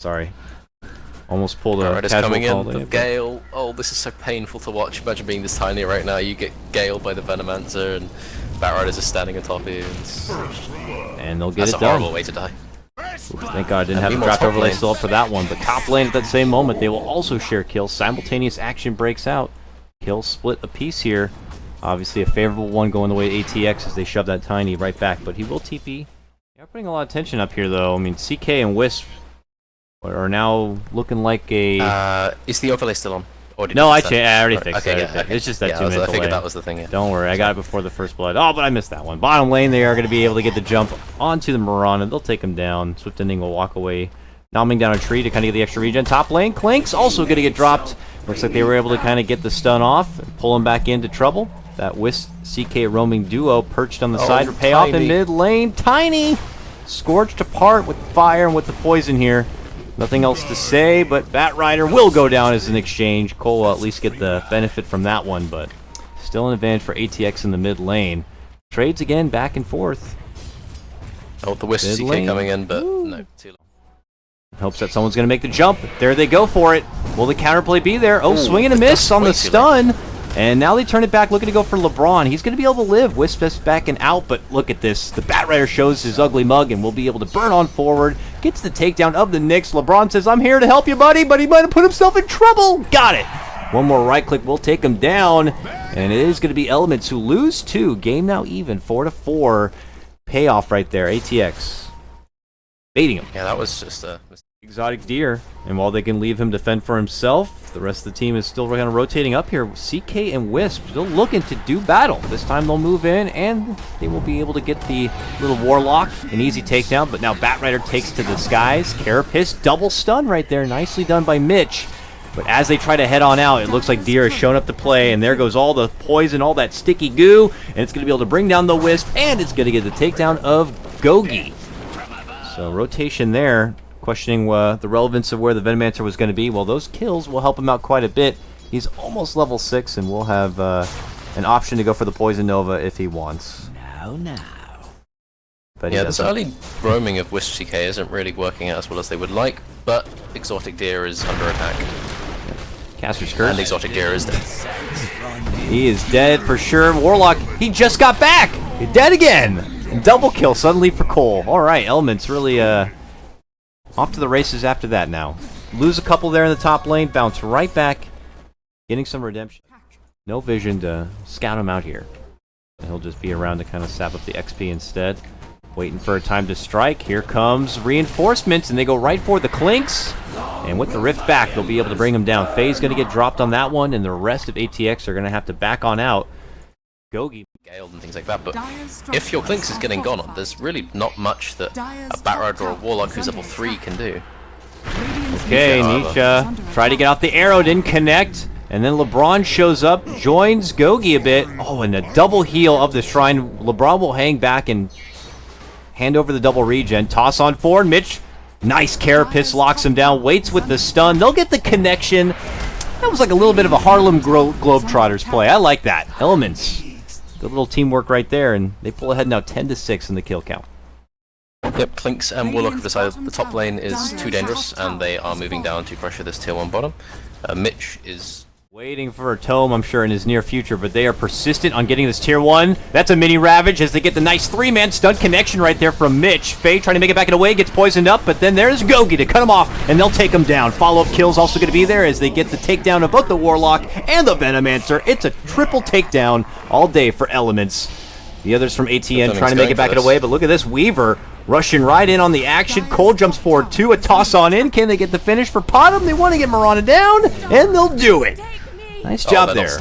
Sorry. Almost pulled a Alright, it's casual coming call in. there, The but- Gale. Oh, this is so painful to watch. Imagine being this tiny right now. You get Gale by the Venomancer, and Batriders are standing atop you. And they'll get That's it a done. horrible way to die. Oof, thank God I didn't And have the meanwhile, draft top overlay lane. still up for that one. But top lane at that same moment, they will also share kills. Simultaneous action breaks out. Kills split a piece here. Obviously a favorable one going the way of ATX as they shove that Tiny right back. But he will TP. They're putting a lot of tension up here, though. I mean, CK and Wisp are now looking like a... Is the overlay still on? Or did No, you I fix that? already Right, fixed okay, it. yeah, okay. It's just that Yeah, 2 minute I delay. figured that was the thing, yeah. Don't worry, I got it before the first blood. Oh, but I missed that one. Bottom lane, they are going to be able to get the jump onto the Mirana. They'll take him down. Swiftending will walk away, nomming down a tree to kind of get the extra regen. Top lane, Clink's also going to get dropped. Looks like they were able to kind of get the stun off and pull him back into trouble. That Wisp CK roaming duo perched on the side for payoff in mid lane. Tiny! Scorched apart with fire and with the poison here. Nothing else to say, but Batrider will go down as an exchange. Cole will at least get the benefit from that one, but still an advantage for ATX in the mid lane. Trades again back and forth. Oh, the Wisp CK coming in, but no, too long. Hopes that someone's going to make the jump. There they go for it. Will the counterplay be there? Oh, swing and a miss on the stun. And now they turn it back, looking to go for LeBron. He's going to be able to live. Wisp is back and out, but look at this. The Batrider shows his ugly mug and will be able to burn on forward. Gets the takedown of the Nyx. LeBron says, I'm here to help you, buddy, but he might have put himself in trouble. Got it. One more right click will take him down. And it is going to be Elements who lose 2. Game now even, 4-4. Payoff right there. ATX baiting him. Yeah, that was just a... Exotic deer, and while they can leave him to fend for himself, the rest of the team is still kind of rotating up here. CK and Wisp still looking to do battle. This time they'll move in, and they will be able to get the little Warlock, an easy takedown, but now Batrider takes to the skies. Carapace, double stun right there, nicely done by Mitch. But as they try to head on out, it looks like Deer has shown up to play, and there goes all the poison, all that sticky goo, and it's going to be able to bring down the Wisp, and it's going to get the takedown of Gogi. So rotation there. Questioning the relevance of where the Venomancer was going to be. Well, those kills will help him out quite a bit. He's almost level 6 and will have an option to go for the Poison Nova if he wants. Now. But yeah, this early roaming of Wisp CK isn't really working out as well as they would like, but Exotic Deer is under attack. Caster's Curse. And Exotic Deer is dead. He is dead for sure. Warlock, he just got back! He's dead again! And double kill suddenly for Cole. Alright, Elements really off to the races after that now. Lose a couple there in the top lane, bounce right back, getting some redemption. No vision to scout him out here. And he'll just be around to kind of sap up the XP instead. Waiting for a time to strike. Here comes reinforcements, and they go right for the Clinks. And with the Rift back, they'll be able to bring him down. Fey's going to get dropped on that one, and the rest of ATX are going to have to back on out. Gogi. Gale and things like that, but if your Clinks is getting gone on, there's really not much that a Batrider or a Warlock who's level 3 can do. Okay, Nisha tried to get out the arrow, didn't connect. And then LeBron shows up, joins Gogi a bit. Oh, and a double heal of the Shrine. LeBron will hang back and hand over the double regen. Toss on forward. Mitch, nice Carapace, locks him down, waits with the stun. They'll get the connection. That was like a little bit of a Harlem Globetrotters play. I like that. Elements. Good little teamwork right there, and they pull ahead now 10-6 in the kill count. Yep, Clinks and Warlock have decided the top lane is too dangerous, and they are moving down to pressure this tier 1 bottom. Mitch is waiting for a tome, I'm sure, in his near future, but they are persistent on getting this tier 1. That's a mini Ravage as they get the nice 3-man stun connection right there from Mitch. Fey trying to make it back and away, gets poisoned up, but then there's Gogi to cut him off, and they'll take him down. Follow-up kills also going to be there as they get the takedown of both the Warlock and the Venomancer. It's a triple takedown all day for Elements. The others from ATN trying to make it back and away, but look at this Weaver rushing right in on the action. Cole jumps forward too, a toss on in. Can they get the finish for Potom? They want to get Mirana down, and they'll do it. Nice job there.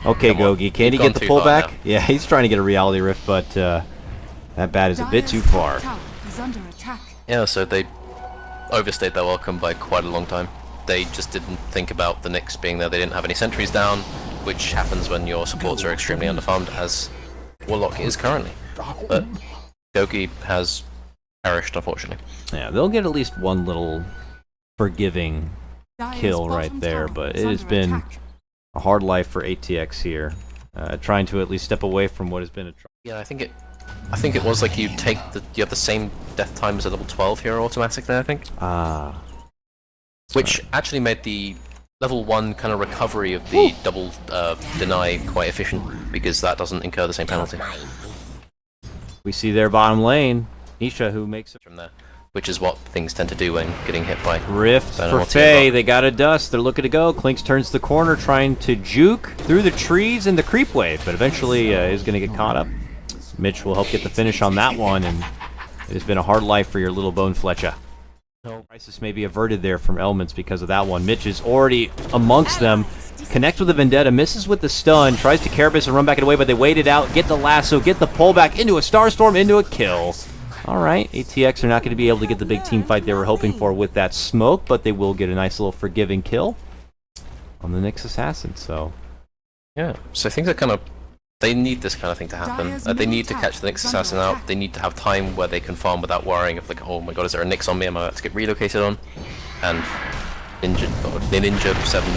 Okay, Gogi, can he get the pullback? Yeah, he's trying to get a reality rift, but that bat is a bit too far. Yeah, so they overstayed their welcome by quite a long time. They just didn't think about the Nyx being there. They didn't have any sentries down, which happens when your supports are extremely underfarmed, as Warlock is currently. But Gogi has perished, unfortunately. Yeah, they'll get at least one little forgiving kill right there, but it has been a hard life for ATX here, trying to at least step away from what has been a. Yeah, I think it was like you have the same death time as a level 12 hero automatically. I think. Ah. which actually made the level 1 kind of recovery of the double deny quite efficient, because that doesn't incur the same penalty. We see their bottom lane, Nisha, who makes it from there, which is what things tend to do when getting hit by Rift for Fey. They got a dust. They're looking to go. Clinks turns the corner, trying to juke through the trees in the creep wave, but eventually is going to get caught up. Mitch will help get the finish on that one, and it has been a hard life for your little bone Fletcher. Crisis may be averted there from Elements because of that one. Mitch is already amongst them. Connects with the Vendetta, misses with the stun, tries to Carapace and run back away, but they wait it out, get the lasso, get the pullback into a Starstorm, into a kill. Alright, ATX are not going to be able to get the big team fight they were hoping for with that smoke, but they will get a nice little forgiving kill on the Nyx Assassin, so... Yeah, so things are kind of... They need this kind of thing to happen. They need to catch the Nyx Assassin out. They need to have time where they can farm without worrying of like, oh my god, is there a Nyx on me? Am I about to get relocated on? And Ninja 7,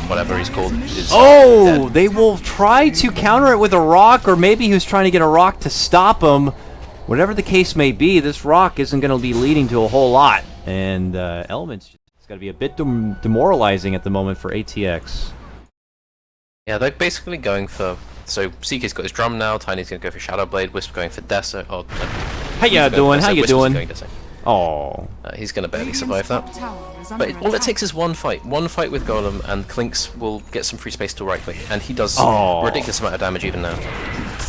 whatever he's called, is dead. They will try to counter it with a rock, or maybe he was trying to get a rock to stop him. Whatever the case may be, this rock isn't going to be leading to a whole lot. And Elements, it's got to be a bit demoralizing at the moment for ATX. Yeah, they're basically going for... So CK's got his drum now, Tiny's going to go for Shadow Blade, Wisp going for Deso. How you doing? How you doing? Oh. He's going to barely survive that. But all it takes is one fight with Golem, and Clinks will get some free space to right click, and he does a ridiculous amount of damage even now.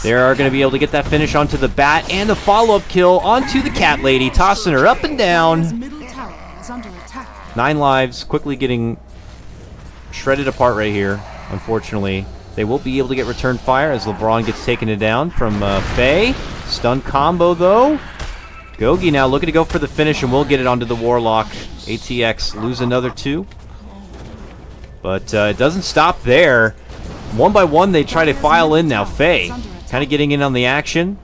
They are going to be able to get that finish onto the bat, and a follow-up kill onto the cat lady, tossing her up and down. 9 lives, quickly getting shredded apart right here, unfortunately. They will be able to get return fire as LeBron gets taken down from Fey. Stun combo, though. Gogi now looking to go for the finish, and we'll get it onto the Warlock. ATX lose another 2. But it doesn't stop there. One by one, they try to file in now. Fey kind of getting in on the action,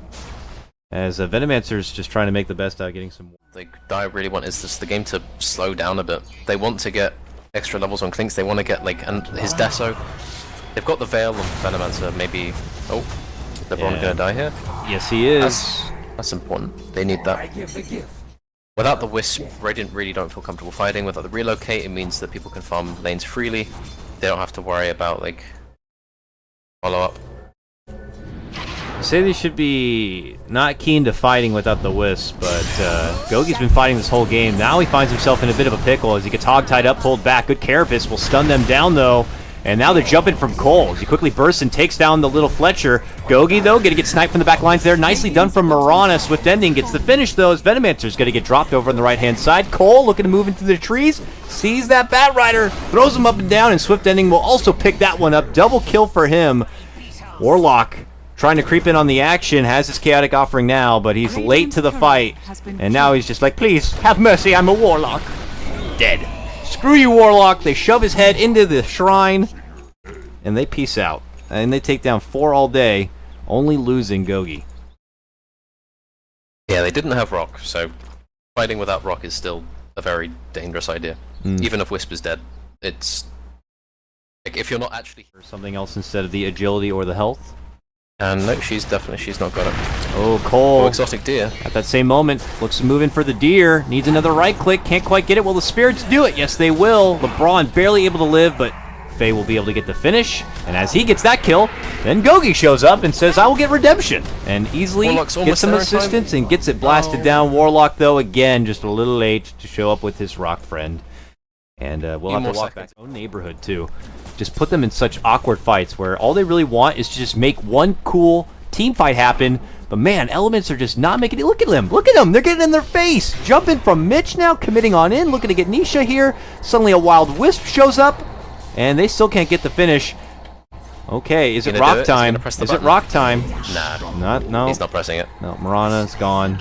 as Venomancer's just trying to make the best out of getting some... What I really want is just the game to slow down a bit. They want to get extra levels on Clinks. They want to get, like, his Deso. They've got the Veil and Venomancer, maybe... Oh, is LeBron gonna die here? Yes, he is. That's important. They need that. Without the Wisp, Radiant really don't feel comfortable fighting. Without the Relocate, it means that people can farm lanes freely. They don't have to worry about, like, follow-up. Say they should be not keen to fighting without the Wisp, but Gogi's been fighting this whole game. Now he finds himself in a bit of a pickle as he gets hog-tied up, pulled back. Good Carapace will stun them down, though. And now they're jumping from Cole. He quickly bursts and takes down the little Fletcher. Gogi, though, going to get sniped from the back lines there. Nicely done from Mirana. Swiftending gets the finish, though, as Venomancer's going to get dropped over on the right-hand side. Cole looking to move into the trees. Sees that Bat Rider. Throws him up and down, and Swiftending will also pick that one up. Double kill for him. Warlock trying to creep in on the action. Has his Chaotic Offering now, but he's late to the fight. And now he's just like, please, have mercy, I'm a Warlock. Dead. Screw you, Warlock. They shove his head into the shrine, and they peace out. And they take down 4 all day, only losing Gogi. Yeah, they didn't have Rock, so fighting without Rock is still a very dangerous idea. Even if Wisp is dead, it's... Like, if you're not actually... Or something else instead of the agility or the health. No, she's not got it. Oh, Cole. Oh, exotic deer. At that same moment, looks to move in for the deer. Needs another right click. Can't quite get it. Will the spirits do it? Yes, they will. LeBron barely able to live, but Fey will be able to get the finish. And as he gets that kill, then Gogi shows up and says, I will get redemption. And easily gets some assistance and gets it blasted down. Warlock, though, again, just a little late to show up with his rock friend. And we'll have to walk back to our own neighborhood, too. Just put them in such awkward fights where all they really want is to just make one cool team fight happen. But man, Elements are just not making it. Look at them. Look at them. They're getting in their face. Jumping from Mitch now, committing on in, looking to get Nisha here. Suddenly a Wild Wisp shows up, and they still can't get the finish. Okay, is it rock time? Is it rock time? Nah. No. He's not pressing it. No, Mirana's gone.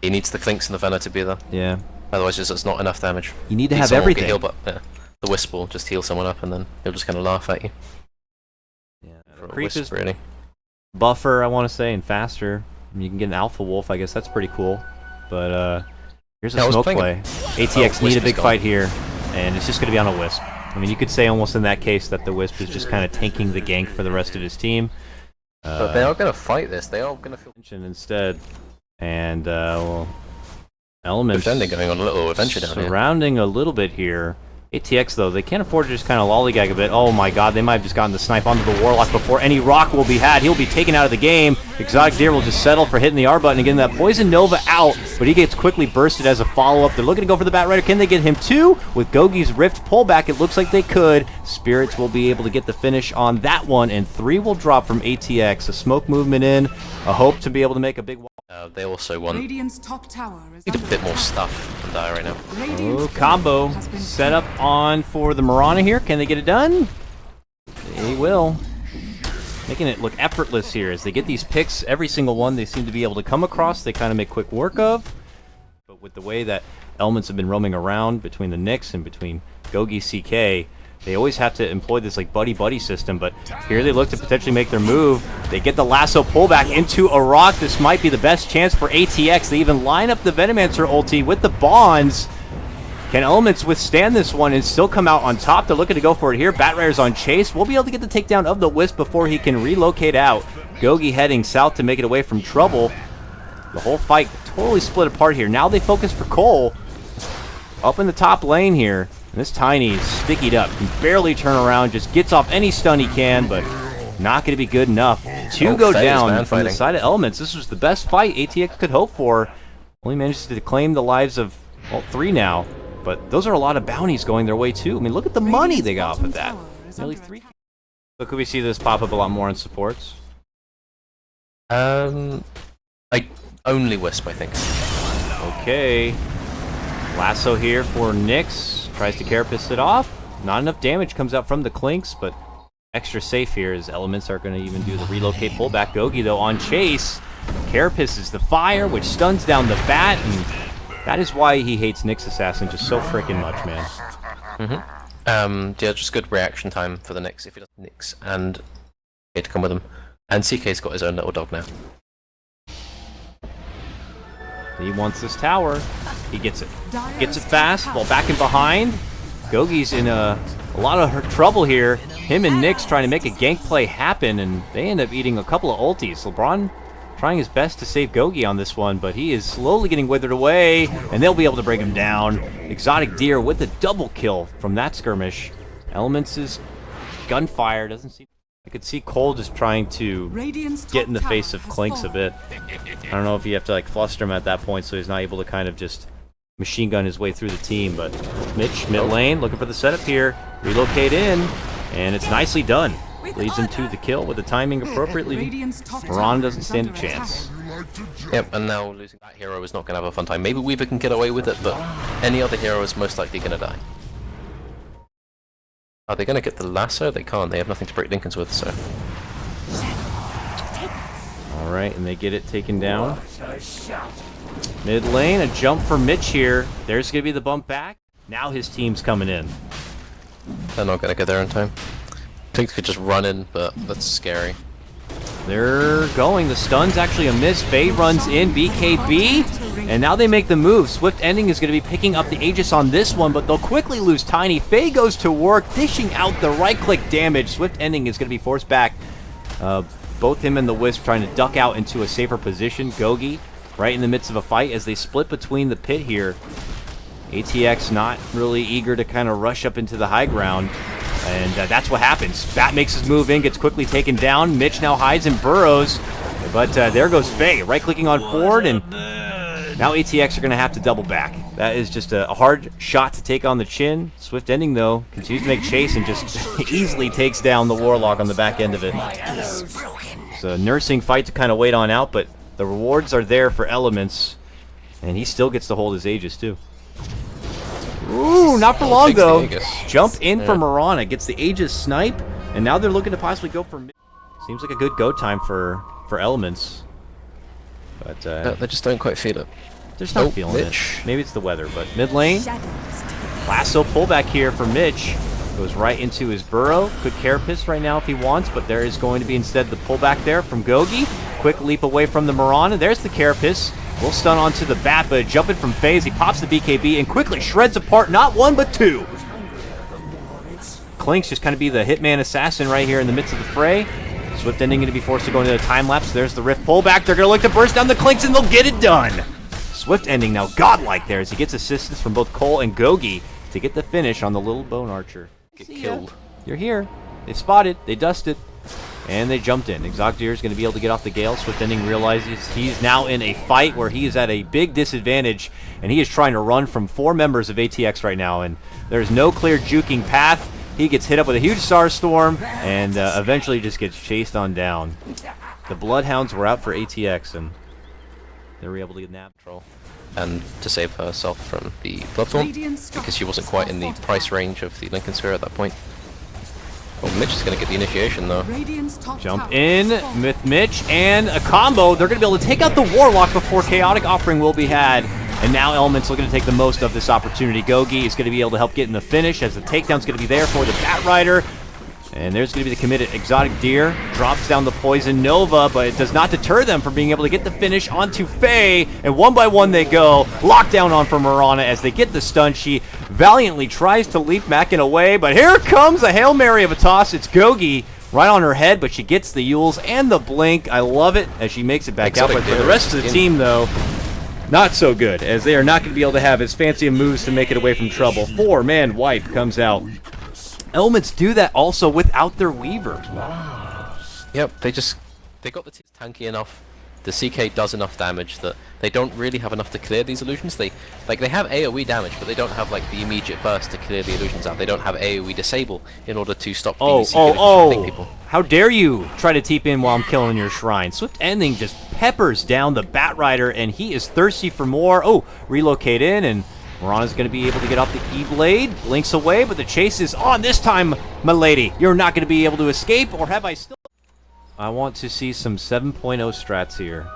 He needs the Clinks and the Venom to be there. Yeah. Otherwise, it's not enough damage. You need to have everything. Heal, but, the Wisp will just heal someone up, and then he'll just kind of laugh at you. Yeah, Creep is really buffer, I want to say, and faster. You can get an Alpha Wolf, I guess that's pretty cool. But here's a smoke play. ATX need a big fight here, and it's just going to be on a Wisp. I mean, you could say almost in that case that the Wisp is just kind of tanking the gank for the rest of his team. But they are going to fight this. They are going to feel instead, and well, Elements Swiftending going on a little adventure down here. Surrounding a little bit here. ATX, though, they can't afford to just kind of lollygag a bit. Oh my god, they might have just gotten the snipe onto the Warlock before any rock will be had. He'll be taken out of the game. Exotic Deer will just settle for hitting the R button and getting that Poison Nova out, but he gets quickly bursted as a follow-up. They're looking to go for the Bat Rider. Can they get him too? With Gogi's Rift pullback, it looks like they could. Spirits will be able to get the finish on that one, and 3 will drop from ATX. A smoke movement in, a hope to be able to make a big wall. They also want Radiant's top tower is need a bit more stuff than die right now. Oh, combo set up on for the Mirana here. Can they get it done? They will. Making it look effortless here as they get these picks. Every single one they seem to be able to come across. They kind of make quick work of. But with the way that Elements have been roaming around between the Nyx and between Gogi CK, they always have to employ this like buddy-buddy system, but here they look to potentially make their move. They get the lasso pullback into a rock. This might be the best chance for ATX. They even line up the Venomancer ulti with the bonds. Can Elements withstand this one and still come out on top? They're looking to go for it here. Bat Rider's on chase. We'll be able to get the takedown of the Wisp before he can relocate out. Gogi heading south to make it away from trouble. The whole fight totally split apart here. Now they focus for Cole. Up in the top lane here. And this Tiny is stickied up. Can barely turn around. Just gets off any stun he can, but not going to be good enough to go down from the side of Elements. This was the best fight ATX could hope for. Only managed to claim the lives of, well, 3 now. But those are a lot of bounties going their way, too. I mean, look at the money they got off of that. Nearly 3. So could we see this pop up a lot more in supports? Only Wisp, I think. Okay. Lasso here for Nyx. Tries to carapace it off. Not enough damage comes out from the Clinks, but extra safe here as Elements are going to even do the relocate pullback. Gogi, though, on chase. Carapaces the fire, which stuns down the bat, and that is why he hates Nyx Assassin just so freaking much, man. Yeah, just good reaction time for the Nyx if he does Nyx and to come with him. And CK's got his own little dog now. He wants this tower. He gets it. Gets it fast while backing behind. Gogi's in a lot of trouble here. Him and Nyx trying to make a gank play happen, and they end up eating a couple of ultis. LeBron trying his best to save Gogi on this one, but he is slowly getting withered away, and they'll be able to bring him down. Exotic Deer with the double kill from that skirmish. Elements' gunfire doesn't seem... I could see Cole just trying to get in the face of Clinks a bit. I don't know if you have to like fluster him at that point so he's not able to kind of just machine gun his way through the team, but Mitch, mid lane, looking for the setup here. Relocate in, and it's nicely done. Leads him to the kill with the timing appropriately. Mirana doesn't stand a chance. Yep, and now losing that hero is not going to have a fun time. Maybe Weaver can get away with it, but any other hero is most likely going to die. Are they going to get the lasso? They can't. They have nothing to break Lincolns with, so... Alright, and they get it taken down. Mid lane, a jump for Mitch here. There's going to be the bump back. Now his team's coming in. They're not going to get there in time. I think they could just run in, but that's scary. They're going. The stun's actually a miss. Fey runs in, BKB, and now they make the move. Swiftending is going to be picking up the Aegis on this one, but they'll quickly lose Tiny. Fey goes to work, dishing out the right-click damage. Swiftending is going to be forced back. Both him and the Wisp trying to duck out into a safer position. Gogi right in the midst of a fight as they split between the pit here. ATX not really eager to kind of rush up into the high ground. And that's what happens. Bat makes his move in, gets quickly taken down. Mitch now hides and burrows. But there goes Fey, right-clicking on forward, and now ATX are going to have to double back. That is just a hard shot to take on the chin. Swiftending, though, continues to make chase and just easily takes down the Warlock on the back end of it. It's a nursing fight to kind of wait on out, but the rewards are there for Elements, and he still gets to hold his Aegis, too. Ooh, not for long, though. Jump in for Mirana, gets the Aegis snipe, and now they're looking to possibly go for mid. Seems like a good go time for Elements. But they just don't quite feel it. They're just not feeling it. Maybe it's the weather, but mid lane. Lasso pullback here for Mitch. Goes right into his burrow. Could carapace right now if he wants, but there is going to be instead the pullback there from Gogi. Quick leap away from the Mirana. There's the carapace. Will stun onto the bat, but jumping from FaZe, he pops the BKB and quickly shreds apart not one but two. Clinks just kind of be the hitman assassin right here in the midst of the fray. Swiftending going to be forced to go into the time lapse. There's the Rift pullback. They're going to look to burst down the Clinks and they'll get it done. Swiftending now godlike there as he gets assistance from both Cole and Gogi to get the finish on the little bone archer. Get killed. You're here. They spotted. They dusted. And they jumped in. Exotic is going to be able to get off the Gale. Swiftending realizes he's now in a fight where he is at a big disadvantage, and he is trying to run from 4 members of ATX right now, and there's no clear juking path. He gets hit up with a huge Starstorm, and eventually just gets chased on down. The Bloodhounds were out for ATX, and they were able to get nab control. And to save herself from the Bloodthorn, because she wasn't quite in the price range of the Lincoln Sphere at that point. Oh, Mitch is going to get the initiation, though. Jump in with Mitch, and a combo. They're going to be able to take out the Warlock before Chaotic Offering will be had. And now Elements looking to take the most of this opportunity. Gogi is going to be able to help get in the finish, as the takedown's going to be there for the Bat Rider. And there's going to be the committed Exotic Deer. Drops down the Poison Nova, but it does not deter them from being able to get the finish onto Fey. And one by one they go. Lockdown on for Mirana as they get the stun. She valiantly tries to leap back and away, but here comes a Hail Mary of a toss. It's Gogi right on her head, but she gets the Yules and the Blink. I love it as she makes it back out. But for the rest of the team, though, not so good, as they are not going to be able to have as fancy of moves to make it away from trouble. 4-man wipe comes out. Elements do that also without their Weaver. Yep, they got the tanky enough. The CK does enough damage that they don't really have enough to clear these illusions. They have AoE damage, but they don't have like the immediate burst to clear the illusions out. They don't have AoE disable in order to stop the CK people. How dare you try to TP in while I'm killing your shrine. Swiftending just peppers down the Bat Rider, and he is thirsty for more. Oh, relocate in, and Mirana's going to be able to get off the E-Blade. Blinks away, but the chase is on this time, my lady. You're not going to be able to escape, or have I still... I want to see some 7.0 strats here.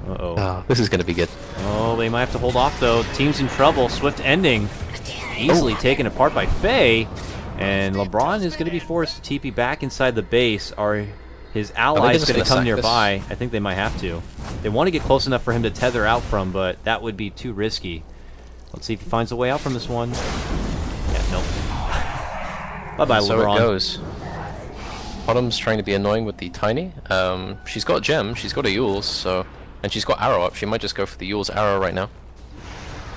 Uh-oh. Oh, this is going to be good. Oh, they might have to hold off, though. Team's in trouble. Swiftending easily taken apart by Fey. And LeBron is going to be forced to TP back inside the base. Are his allies going to come nearby? I think they might have to. They want to get close enough for him to tether out from, but that would be too risky. Let's see if he finds a way out from this one. Yeah, nope. Bye-bye, LeBron. So it goes. Autumn's trying to be annoying with the Tiny. She's got Gem, she's got a Yules, so... And she's got Arrow up. She might just go for the Yules Arrow right now.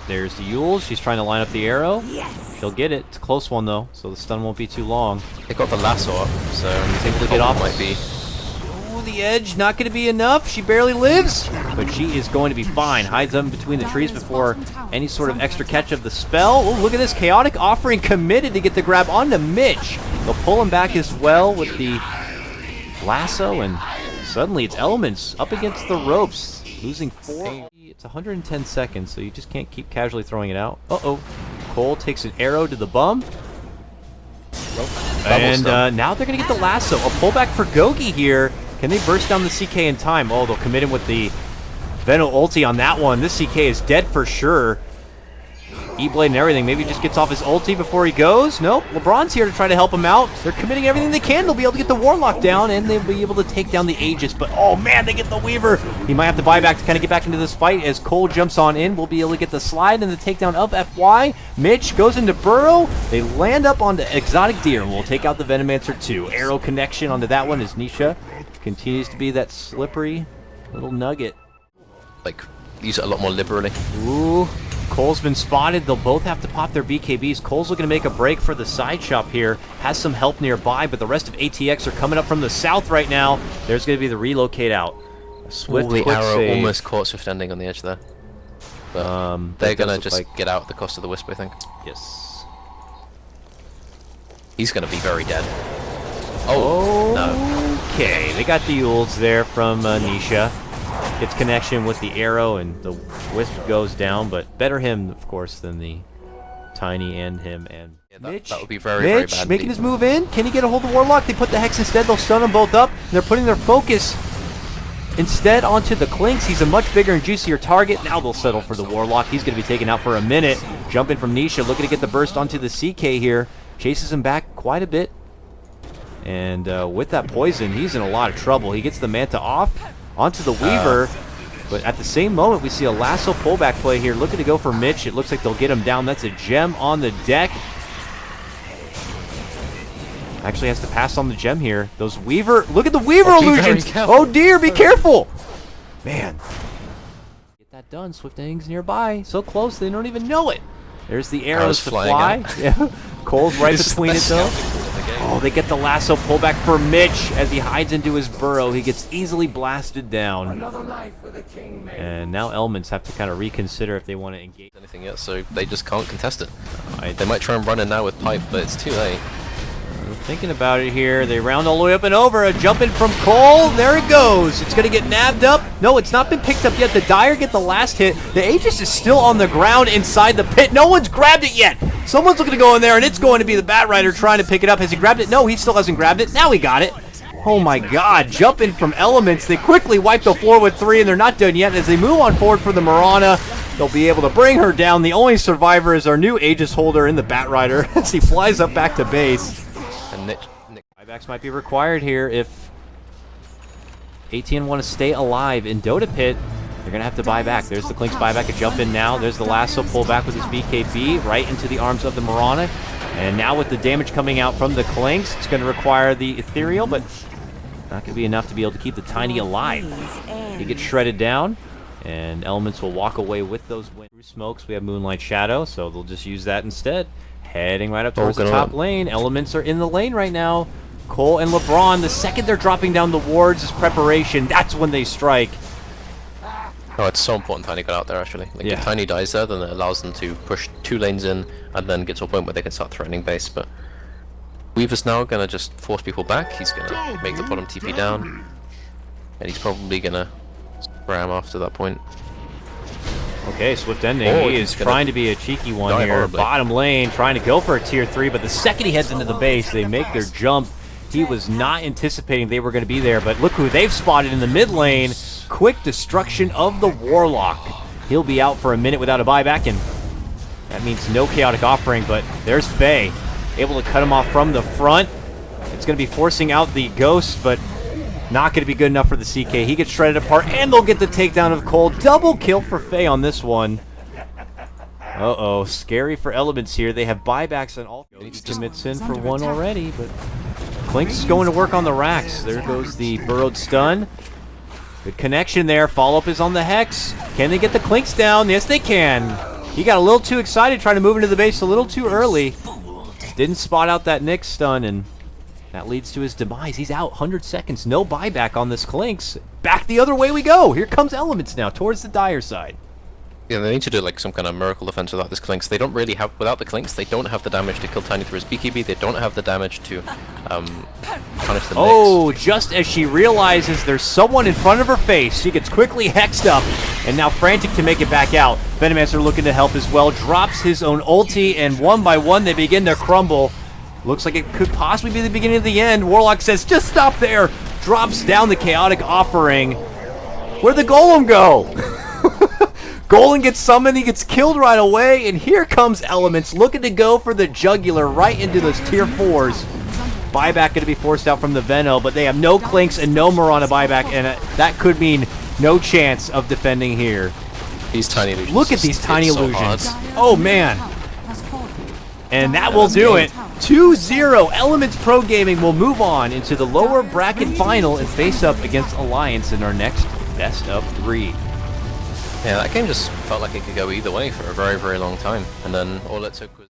There's the Yules. She's trying to line up the arrow. Yes. She'll get it. It's a close one, though, so the stun won't be too long. They got the lasso up, so he's able to get off. Might be. Oh, the edge not going to be enough. She barely lives, but she is going to be fine. Hides up between the trees before any sort of extra catch of the spell. Oh, look at this. Chaotic Offering committed to get the grab onto Mitch. They'll pull him back as well with the lasso, and suddenly it's Elements up against the ropes. Losing 4. It's 110 seconds, so you just can't keep casually throwing it out. Uh-oh. Cole takes an arrow to the bum. And now they're going to get the lasso. A pullback for Gogi here. Can they burst down the CK in time? Oh, they'll commit him with the Veno ulti on that one. This CK is dead for sure. E-Blade and everything. Maybe he just gets off his ulti before he goes. Nope. LeBron's here to try to help him out. They're committing everything they can. They'll be able to get the Warlock down, and they'll be able to take down the Aegis. But, oh, man, they get the Weaver. He might have to buy back to kind of get back into this fight as Cole jumps on in. We'll be able to get the slide and the takedown of FY. Mitch goes into Burrow. They land up onto Exotic Deer, and we'll take out the Venomancer too. Arrow connection onto that one as Nisha continues to be that slippery little nugget. Like, use it a lot more liberally. Ooh. Cole's been spotted. They'll both have to pop their BKBs. Cole's looking to make a break for the side shop here. Has some help nearby, but the rest of ATX are coming up from the south right now. There's going to be the relocate out. A swift, quick arrow save. Almost caught Swiftending on the edge there. But they're going to just get out at the cost of the Wisp, I think. Yes. He's going to be very dead. Oh, no. Okay, they got the Yules there from Nisha. Gets connection with the arrow, and the Wisp goes down, but better him, of course, than the Tiny and him. And yeah, Mitch, that would be very bad. Making his move in. Can he get a hold of Warlock? They put the Hex instead. They'll stun them both up. They're putting their focus instead onto the Clinks. He's a much bigger and juicier target. Now they'll settle for the Warlock. He's going to be taken out for a minute. Jumping from Nisha, looking to get the burst onto the CK here. Chases him back quite a bit. And with that poison, he's in a lot of trouble. He gets the Manta off onto the Weaver, but at the same moment, we see a lasso pullback play here, looking to go for Mitch. It looks like they'll get him down. That's a gem on the deck. Actually has to pass on the gem here. Those Weaver, look at the Weaver illusions. Oh dear, be careful. Man, done. Swiftending's nearby. So close, they don't even know it. There's the arrows to flying fly. Yeah. Cole's right between it, though. Oh, they get the lasso pullback for Mitch as he hides into his burrow. He gets easily blasted down. And now Elements have to kind of reconsider if they want to engage anything yet, so they just can't contest it. They might try and run in now with pipe, but it's too late. Thinking about it here, they round all the way up and over. A jump in from Cole. There it goes. It's going to get nabbed up. No, it's not been picked up yet. The Dire get the last hit. The Aegis is still on the ground inside the pit. No one's grabbed it yet. Someone's looking to go in there, and it's going to be the Bat Rider trying to pick it up. Has he grabbed it? No, he still hasn't grabbed it. Now he got it. Oh my god. Jump in from Elements. They quickly wipe the floor with 3, and they're not done yet. As they move on forward for the Mirana, they'll be able to bring her down. The only survivor is our new Aegis holder in the Bat Rider as he flies up back to base. And Nick. Buybacks might be required here if ATN want to stay alive in Dota Pit. They're going to have to buy back. There's the Klink's buyback, a jump in now. There's the lasso pull back with his BKB right into the arms of the Mirana. And now with the damage coming out from the Klinks, it's going to require the Ethereal, but not going to be enough to be able to keep the Tiny alive. He gets shredded down, and Elements will walk away with those wins. Through smokes, we have Moonlight Shadow, so they'll just use that instead. Heading right up towards the top lane. Elements are in the lane right now. Cole and LeBron, the second they're dropping down the wards as preparation, that's when they strike. Oh, it's so important Tiny got out there, actually. Like, if Tiny dies there, then it allows them to push 2 lanes in, and then get to a point where they can start threatening base, but Weaver's now going to just force people back. He's going to make the bottom TP down, and he's probably going to spam after that point. Okay, Swiftending, he is trying to be a cheeky one here. Horribly. Bottom lane, trying to go for a tier 3, but the second he heads into the base, they make their jump. He was not anticipating they were going to be there, but look who they've spotted in the mid lane. Quick destruction of the Warlock. He'll be out for a minute without a buyback, and that means no Chaotic Offering, but there's Fey, able to cut him off from the front. It's going to be forcing out the Ghost, but not going to be good enough for the CK. He gets shredded apart, and they'll get the takedown of Cole. Double kill for Fey on this one. Uh-oh, scary for Elements here. They have buybacks on all. He commits in for one already, but Klink's is going to work on the racks. There goes the burrowed stun. Good connection there. Follow-up is on the Hex. Can they get the Klink's down? Yes, they can. He got a little too excited trying to move into the base a little too early. Didn't spot out that Nyx stun, and that leads to his demise. He's out 100 seconds. No buyback on this Klink's. Back the other way we go. Here comes Elements now towards the Dire side. Yeah, they need to do like some kind of miracle defense without this Klinks. They don't really have, without the Klinks, they don't have the damage to kill Tiny through his BKB. They don't have the damage to punish the Oh, just as she realizes there's someone in front of her face, she gets quickly hexed up and now frantic to make it back out. Venomancer looking to help as well, drops his own ulti, and one by one they begin to crumble. Looks like it could possibly be the beginning of the end. Warlock says, just stop there. Drops down the Chaotic Offering. Where'd the Golem go? Golem gets summoned, he gets killed right away, and here comes Elements looking to go for the jugular right into those tier 4s. Buyback going to be forced out from the Veno, but they have no Klinks and no Mirana buyback, and that could mean no chance of defending here. These tiny illusions. Look at these tiny illusions. Oh, man. And that will do it. 2-0. Elements Pro Gaming will move on into the lower bracket final and face up against Alliance in our next best of 3. Yeah, that game just felt like it could go either way for a very, very long time, and then all it took was